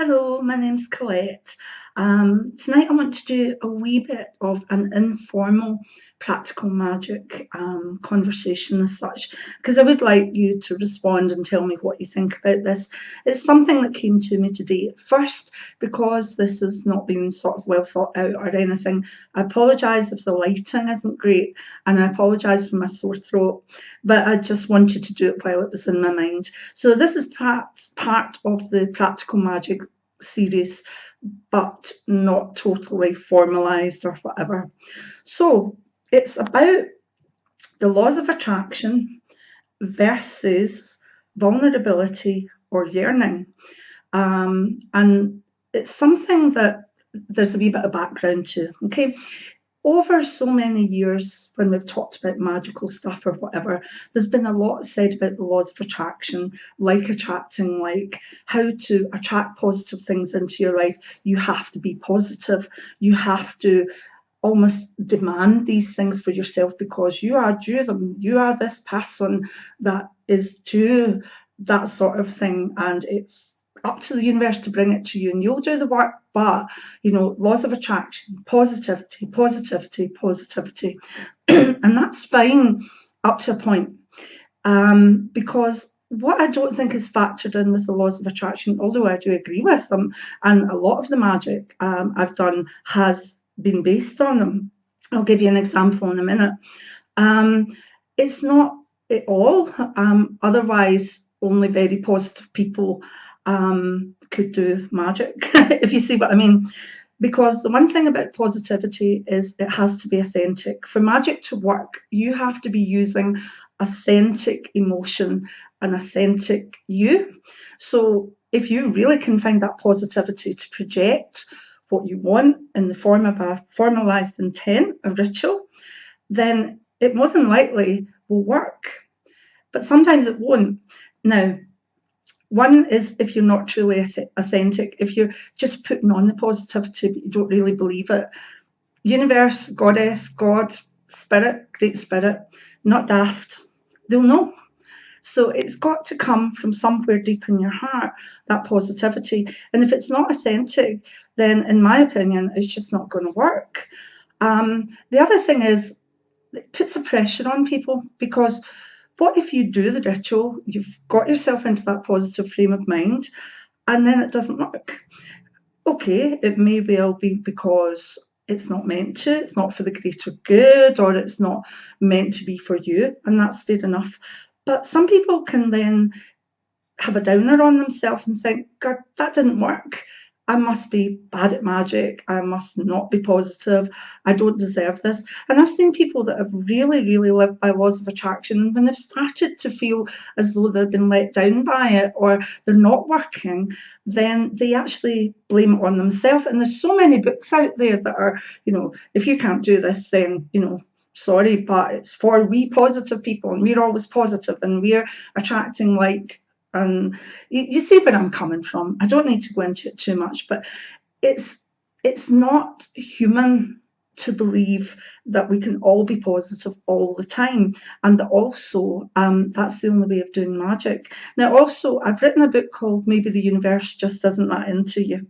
Hello, my name's Colette. Tonight I want to do a wee bit of an informal practical magic conversation as such, because I would like you to respond and tell me what you think about this. It's something that came to me today at first, because this has not been sort of well thought out or anything. I apologise if the lighting isn't great, and I apologise for my sore throat, but I just wanted to do it while it was in my mind. So this is perhaps part of the practical magic series, but not totally formalized or whatever. So it's about the laws of attraction versus vulnerability or yearning. And it's something that there's a wee bit of background to. Okay. Over so many years, when we've talked about magical stuff or whatever, there's been a lot said about the laws of attraction, like attracting, like how to attract positive things into your life. You have to be positive. You have to almost demand these things for yourself because you are due them. You are this person that is due that sort of thing, and it's up to the universe to bring it to you, and you'll do the work. But laws of attraction, positivity, positivity, positivity, and that's fine up to a point, because what I don't think is factored in with the laws of attraction, although I do agree with them, and a lot of the magic I've done has been based on them. I'll give you an example in a minute. It's not at all. Otherwise, only very positive people could do magic, if you see what I mean. Because the one thing about positivity is it has to be authentic. For magic to work, you have to be using authentic emotion and authentic you. So if you really can find that positivity to project what you want in the form of a formalized intent, a ritual, then it more than likely will work. But sometimes it won't. Now, one is if you're not truly authentic, if you're just putting on the positivity but you don't really believe it. Universe, goddess, God, spirit, great spirit, not daft. They'll know. So it's got to come from somewhere deep in your heart, that positivity. And if it's not authentic, then in my opinion, it's just not going to work. The other thing is, it puts a pressure on people, because what if you do the ritual, you've got yourself into that positive frame of mind, and then it doesn't work? Okay, it may well be because it's not meant to, it's not for the greater good, or it's not meant to be for you, and that's fair enough. But some people can then have a downer on themselves and think, God, that didn't work. I must be bad at magic. I must not be positive. I don't deserve this. And I've seen people that have really, really lived by laws of attraction, and when they've started to feel as though they've been let down by it or they're not working, then they actually blame it on themselves. And there's so many books out there that are, if you can't do this, then, sorry, but it's for we positive people, and we're always positive, and we're attracting like. And you see where I'm coming from. I don't need to go into it too much, but it's not human to believe that we can all be positive all the time, and that also that's the only way of doing magic. Now, also, I've written a book called Maybe the Universe Just Isn't That Into You,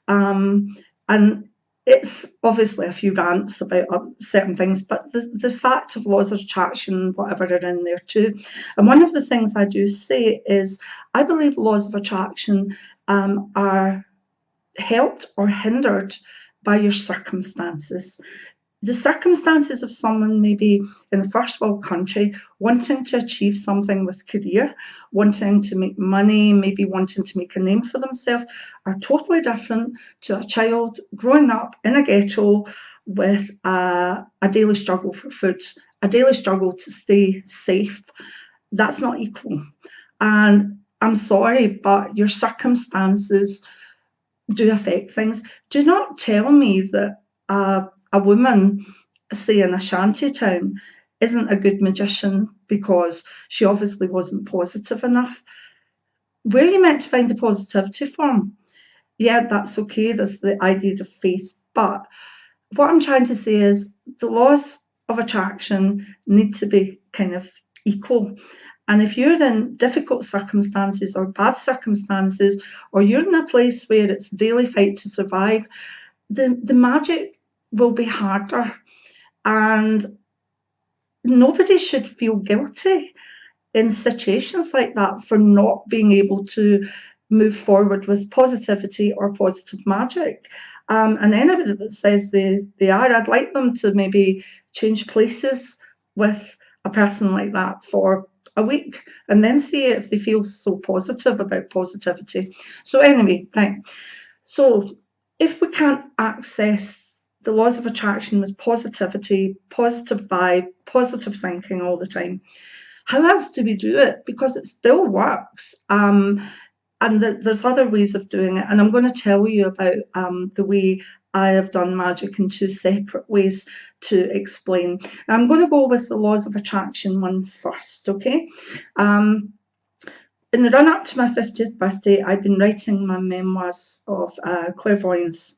and it's obviously a few rants about certain things, but the fact of laws of attraction, whatever, are in there too. And one of the things I do say is I believe laws of attraction are helped or hindered by your circumstances. The circumstances of someone maybe in a first world country wanting to achieve something with career, wanting to make money, maybe wanting to make a name for themselves, are totally different to a child growing up in a ghetto with a daily struggle for food, a daily struggle to stay safe. That's not equal. And I'm sorry, but your circumstances do affect things. Do not tell me that a woman, say in a shanty town, isn't a good magician because she obviously wasn't positive enough. Where are you meant to find the positivity from? Yeah, that's okay. There's the idea of faith. But what I'm trying to say is the laws of attraction need to be kind of equal. And if you're in difficult circumstances or bad circumstances, or you're in a place where it's daily fight to survive, the magic will be harder. And nobody should feel guilty in situations like that for not being able to move forward with positivity or positive magic. And anybody that says they are, I'd like them to maybe change places with a person like that for a week and then see if they feel so positive about positivity. So anyway, right. So if we can't access the laws of attraction with positivity, positive vibe, positive thinking all the time, how else do we do it? Because it still works. And there's other ways of doing it. And I'm going to tell you about the way I have done magic in two separate ways to explain. Now, I'm going to go with the laws of attraction one first, okay? In the run up to my 50th birthday, I've been writing my memoirs of clairvoyance.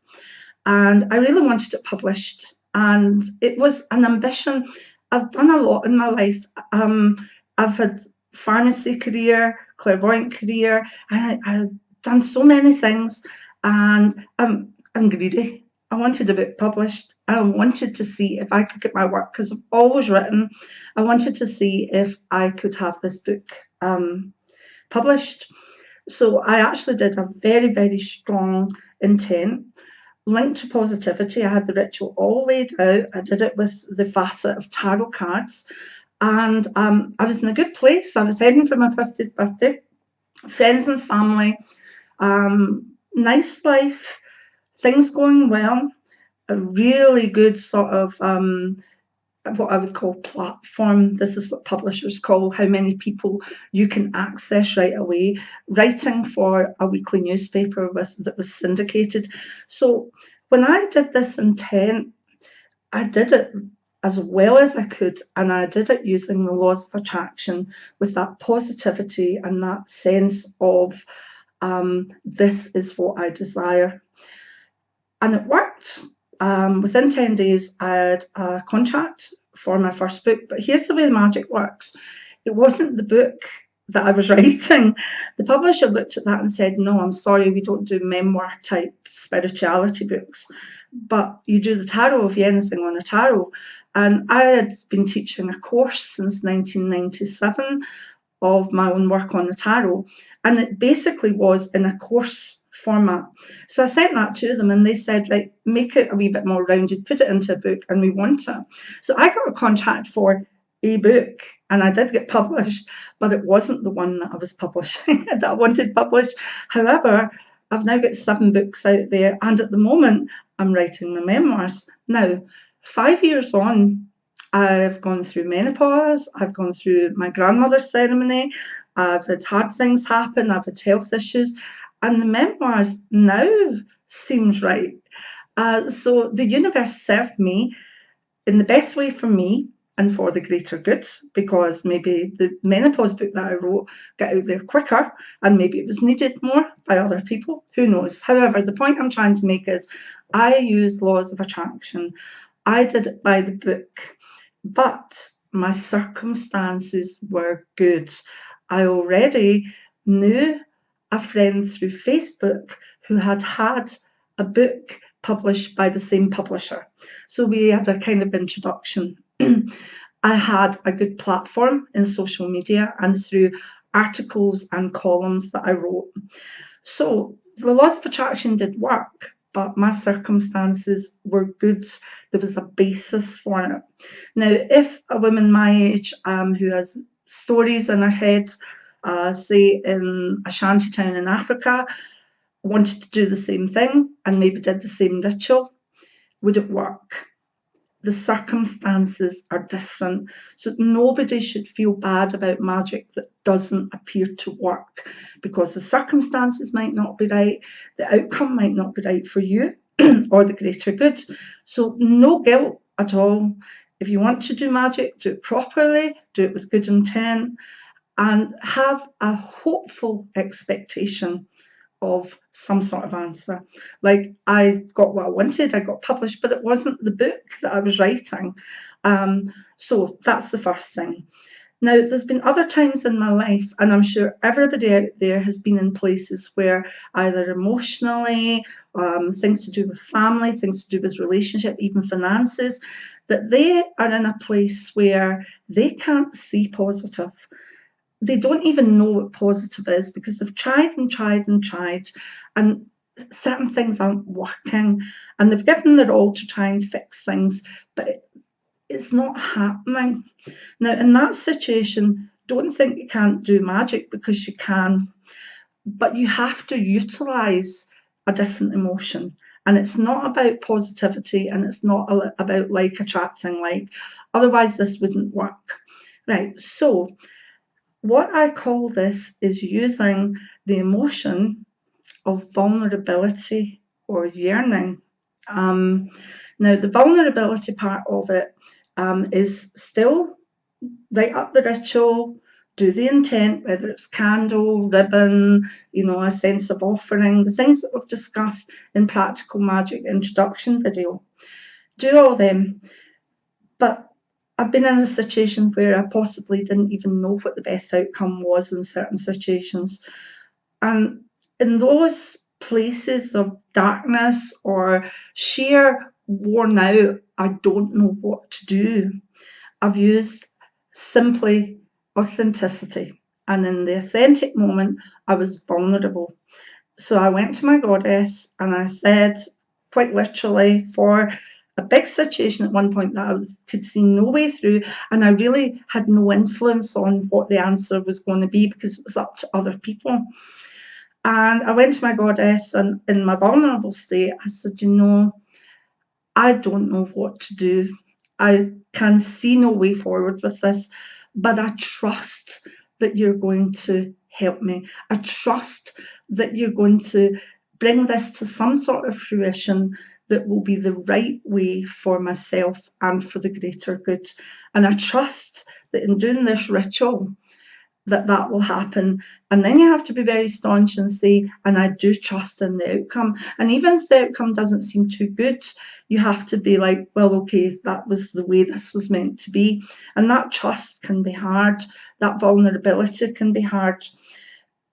And I really wanted it published. And it was an ambition. I've done a lot in my life. I've had pharmacy career, clairvoyant career, and I've done so many things, and I'm greedy. I wanted a book published. I wanted to see if I could get my work, because I've always written. I wanted to see if I could have this book published. So I actually did a very, very strong intent linked to positivity. I had the ritual all laid out. I did it with the facet of tarot cards. And I was in a good place. I was heading for my 50th birthday, friends and family, nice life, things going well, a really good sort of what I would call platform. This is what publishers call how many people you can access right away. Writing for a weekly newspaper that was syndicated. So when I did this intent, I did it as well as I could, and I did it using the laws of attraction with that positivity and that sense of this is what I desire. And it worked. Within 10 days, I had a contract for my first book. But here's the way the magic works. It wasn't the book that I was writing. The publisher looked at that and said, no, I'm sorry, we don't do memoir type spirituality books, but you do the tarot, if you anything on a tarot. And I had been teaching a course since 1997 of my own work on the tarot, and it basically was in a course format. So I sent that to them and they said, right, make it a wee bit more rounded, put it into a book, and we want it. So I got a contract for a book, and I did get published, but it wasn't the one that I was publishing that I wanted published. However, I've now got 7 books out there, and at the moment I'm writing my memoirs. Now, 5 years on, I've gone through menopause, I've gone through my grandmother's ceremony, I've had hard things happen, I've had health issues, and the memoirs now seems right. So the universe served me in the best way for me and for the greater good, because maybe the menopause book that I wrote got out there quicker, and maybe it was needed more by other people. Who knows? However, the point I'm trying to make is I use laws of attraction. I did it by the book, but my circumstances were good. I already knew a friend through Facebook who had a book published by the same publisher. So we had a kind of introduction. I had a good platform in social media and through articles and columns that I wrote. So the laws of attraction did work, but my circumstances were good. There was a basis for it. Now, if a woman my age who has stories in her head, say in a shanty town in Africa, wanted to do the same thing and maybe did the same ritual, would it work? The circumstances are different. So nobody should feel bad about magic that doesn't appear to work, because the circumstances might not be right, the outcome might not be right for you or the greater good. So no guilt at all. If you want to do magic, do it properly, do it with good intent, and have a hopeful expectation of some sort of answer. Like, I got what I wanted, I got published, but it wasn't the book that I was writing. So that's the first thing. Now, there's been other times in my life, and I'm sure everybody out there has been in places where either emotionally, things to do with family, things to do with relationship, even finances, that they are in a place where they can't see positive. They don't even know what positive is because they've tried and tried and tried, and certain things aren't working, and they've given their all to try and fix things, but it's not happening. Now, in that situation, don't think you can't do magic, because you can, but you have to utilize a different emotion. And it's not about positivity, and it's not about like attracting like. Otherwise, this wouldn't work. Right. So, what I call this is using the emotion of vulnerability or yearning. Now, the vulnerability part of it is still write up the ritual, do the intent, whether it's candle, ribbon, a sense of offering, the things that we've discussed in Practical Magic introduction video. Do all them. But I've been in a situation where I possibly didn't even know what the best outcome was in certain situations. And in those places of darkness or sheer worn out, I don't know what to do, I've used simply authenticity. And in the authentic moment, I was vulnerable. So I went to my goddess and I said, quite literally, for a big situation at one point that I could see no way through, and I really had no influence on what the answer was going to be because it was up to other people. And I went to my goddess, and in my vulnerable state, I said, I don't know what to do. I can see no way forward with this, but I trust that you're going to help me. I trust that you're going to bring this to some sort of fruition that will be the right way for myself and for the greater good. And I trust that in doing this ritual, that will happen. And then you have to be very staunch and say, and I do trust in the outcome. And even if the outcome doesn't seem too good, you have to be like, well, okay, that was the way this was meant to be. And that trust can be hard. That vulnerability can be hard.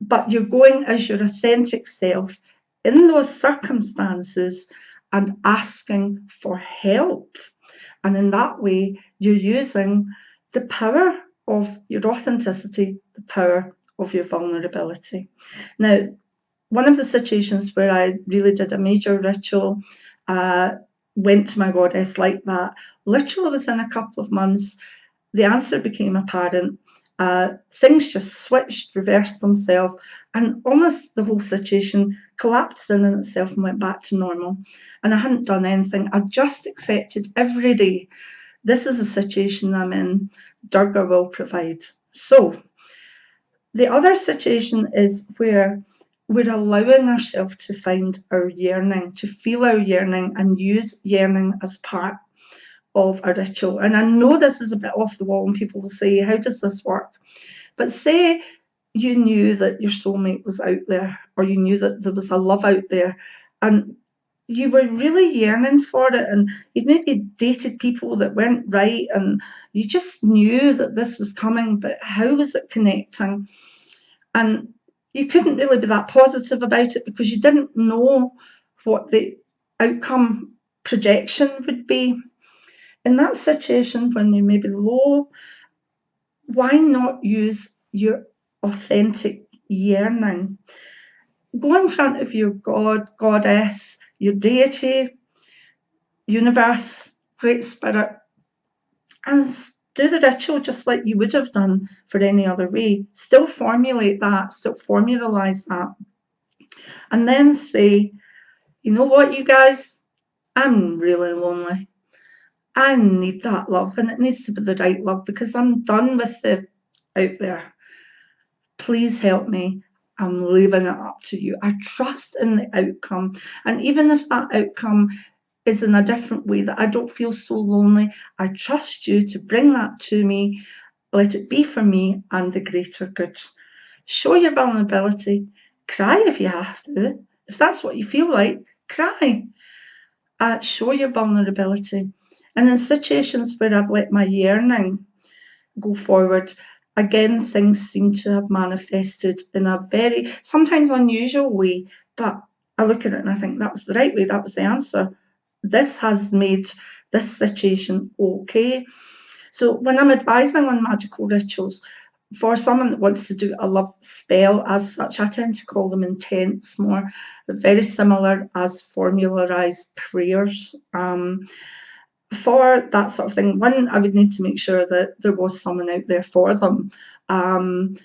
But you're going as your authentic self in those circumstances and asking for help. And in that way, you're using the power of your authenticity, the power of your vulnerability. Now, one of the situations where I really did a major ritual, went to my goddess like that, literally within a couple of months, the answer became apparent. Things just switched, reversed themselves, and almost the whole situation collapsed in itself and went back to normal. And I hadn't done anything. I just accepted every day, this is a situation I'm in, Durga will provide. So the other situation is where we're allowing ourselves to find our yearning, to feel our yearning and use yearning as part of a ritual. And I know this is a bit off the wall and people will say, how does this work? But say you knew that your soulmate was out there, or you knew that there was a love out there, and you were really yearning for it, and you'd maybe dated people that weren't right, and you just knew that this was coming, but how was it connecting? And you couldn't really be that positive about it because you didn't know what the outcome projection would be. In that situation, when you may be low, why not use your authentic yearning? Go in front of your God, goddess, your deity, universe, great spirit, and do the ritual just like you would have done for any other way. Still formulate that, still formalize that. And then say, you know what, you guys, I'm really lonely. I need that love, and it needs to be the right love because I'm done with the out there. Please help me. I'm leaving it up to you. I trust in the outcome. And even if that outcome is in a different way, that I don't feel so lonely, I trust you to bring that to me. Let it be for me and the greater good. Show your vulnerability. Cry if you have to. If that's what you feel like, cry. Show your vulnerability. And in situations where I've let my yearning go forward, again, things seem to have manifested in a very, sometimes unusual way, but I look at it and I think that was the right way, that was the answer. This has made this situation okay. So when I'm advising on magical rituals, for someone that wants to do a love spell as such, I tend to call them intents more, very similar as formularized prayers. For that sort of thing, one, I would need to make sure that there was someone out there for them, and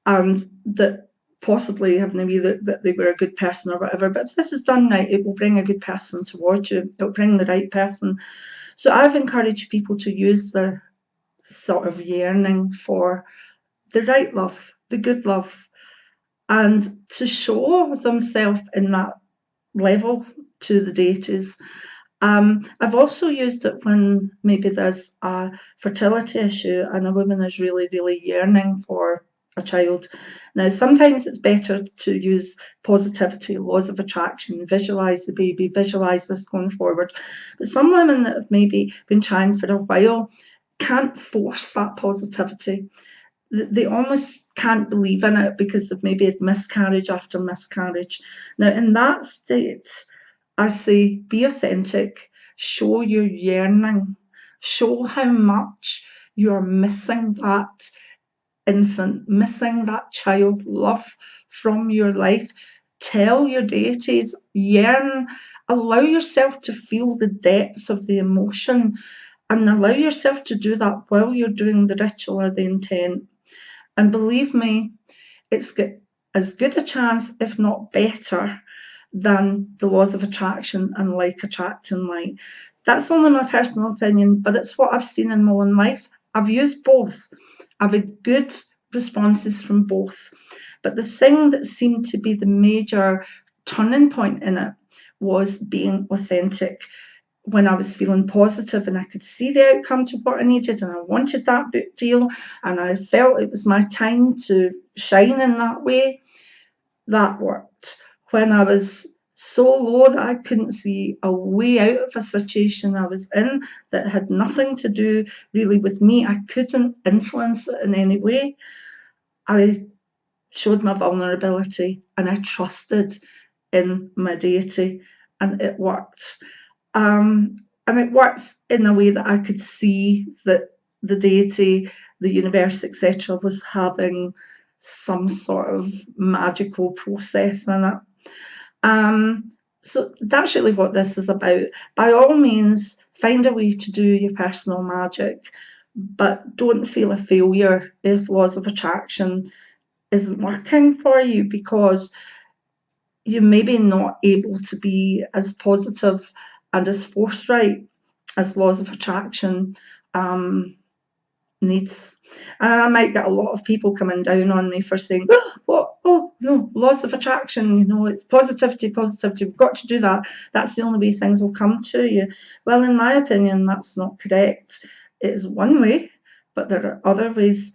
that possibly having a wee look that they were a good person or whatever. But if this is done right, it will bring a good person towards you. It'll bring the right person. So I've encouraged people to use their sort of yearning for the right love, the good love, and to show themselves in that level to the deities. I've also used it when maybe there's a fertility issue and a woman is really, really yearning for a child. Now, sometimes it's better to use positivity, laws of attraction, visualize the baby, visualize this going forward. But some women that have maybe been trying for a while can't force that positivity. They almost can't believe in it because they've maybe had miscarriage after miscarriage. Now, in that state, I say be authentic, show your yearning, show how much you're missing that infant, missing that child, love from your life. Tell your deities, yearn, allow yourself to feel the depths of the emotion and allow yourself to do that while you're doing the ritual or the intent. And believe me, it's got as good a chance, if not better, than the laws of attraction and like attracting like. That's only my personal opinion, but it's what I've seen in my own life. I've used both. I've had good responses from both. But the thing that seemed to be the major turning point in it was being authentic. When I was feeling positive and I could see the outcome to what I needed and I wanted that book deal and I felt it was my time to shine in that way, that worked. When I was so low that I couldn't see a way out of a situation I was in that had nothing to do really with me, I couldn't influence it in any way, I showed my vulnerability and I trusted in my deity and it worked. And it worked in a way that I could see that the deity, the universe, etc., was having some sort of magical process in it. So that's really what this is about. By all means, find a way to do your personal magic, but don't feel a failure if laws of attraction isn't working for you because you're maybe not able to be as positive and as forthright as laws of attraction needs. And I might get a lot of people coming down on me for saying, what? Oh, no, laws of attraction, it's positivity, we've got to do that. That's the only way things will come to you. Well, in my opinion, that's not correct. It is one way, but there are other ways.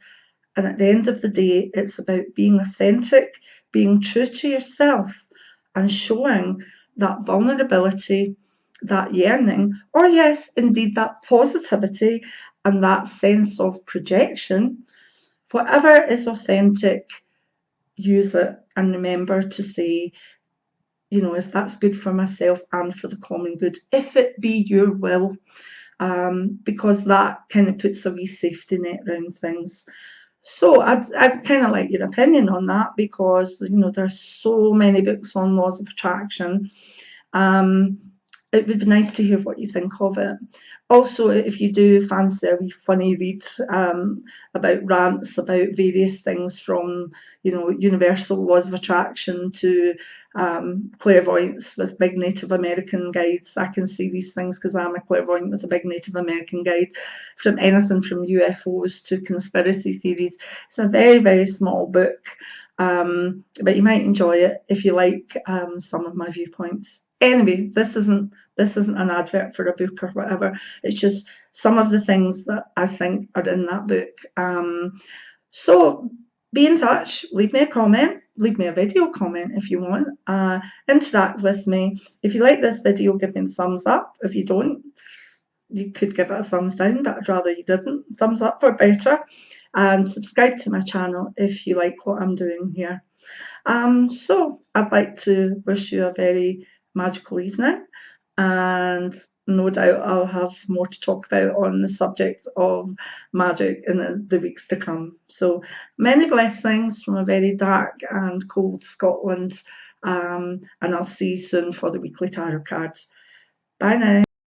And at the end of the day, it's about being authentic, being true to yourself, and showing that vulnerability, that yearning, or yes, indeed, that positivity and that sense of projection. Whatever is authentic, use it and remember to say, if that's good for myself and for the common good, if it be your will, because that kind of puts a wee safety net around things. So I'd kind of like your opinion on that because, there's so many books on laws of attraction. It would be nice to hear what you think of it. Also, if you do fancy a wee funny read about rants about various things from, universal laws of attraction to clairvoyance with big Native American guides. I can see these things because I'm a clairvoyant with a big Native American guide, from anything from UFOs to conspiracy theories. It's a very, very small book, but you might enjoy it if you like some of my viewpoints. Anyway, this isn't an advert for a book or whatever. It's just some of the things that I think are in that book. So be in touch, leave me a comment, leave me a video comment if you want, interact with me. If you like this video, give me a thumbs up. If you don't, you could give it a thumbs down, but I'd rather you didn't. Thumbs up or better. and subscribe to my channel if you like what I'm doing here. So I'd like to wish you a very magical evening, and no doubt I'll have more to talk about on the subject of magic in the weeks to come. So many blessings from a very dark and cold Scotland, and I'll see you soon for the weekly tarot cards. Bye now.